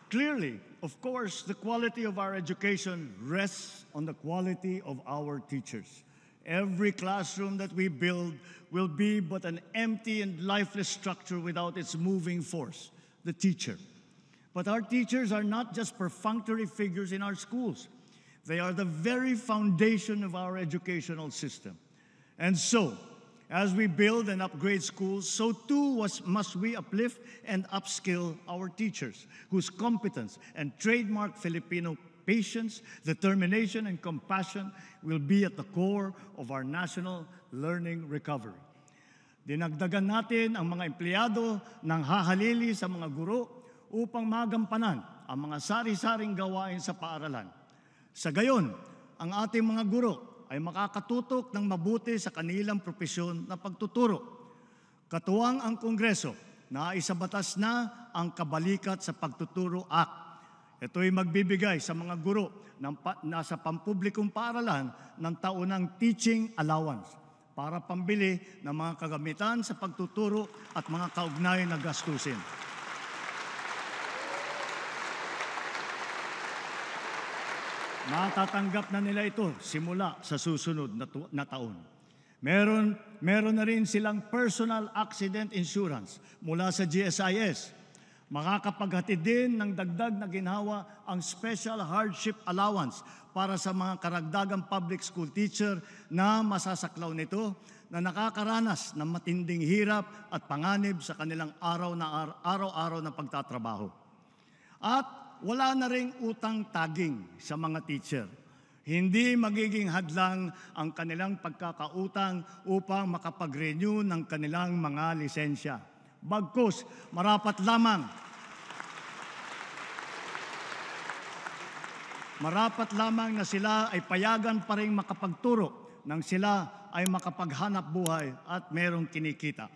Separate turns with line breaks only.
Clearly, of course, the quality of our education rests on the quality of our teachers. Every classroom that we build will be but an empty and lifeless structure without its moving force, the teacher. But our teachers are not just perfunctory figures in our schools. They are the very foundation of our educational system. And so, as we build and upgrade schools, so too must we uplift and upskill our teachers, whose competence and trademark Filipino patience, determination, and compassion will be at the core of our national learning recovery. Dinagdagan natin ang mga empleyado ng hahalili sa mga guro upang magampanan ang mga sari-saring gawain sa paaralan. Sa gayon, ang ating mga guro ay makakatutok ng mabuti sa kanilang propesyon na pagtuturo. Katuwang ang Kongreso na isabatas na ang Kabalikat sa Pagtuturo Act. Ito'y magbibigay sa mga guro ng nasa pampublikong paaralan ng taunang teaching allowance para pambili ng mga kagamitan sa pagtuturo at mga kaugnay na gastusin. Matatanggap na nila ito simula sa susunod na taon. Meron na rin silang personal accident insurance mula sa GSIS. Makakapaghatid din ng dagdag na ginhawa ang special hardship allowance para sa mga karagdagang public school teacher na masasaklaw nito na nakakaranas ng matinding hirap at panganib sa kanilang araw-araw na pagtatrabaho. At wala na ring utang taging sa mga teacher. Hindi magiging hadlang ang kanilang pagkakautang upang makapag-renew ng kanilang mga lisensya. Bagkus, marapat lamang na sila ay payagan pa rin makapagturo nang sila ay makapaghanap buhay at merong kinikita.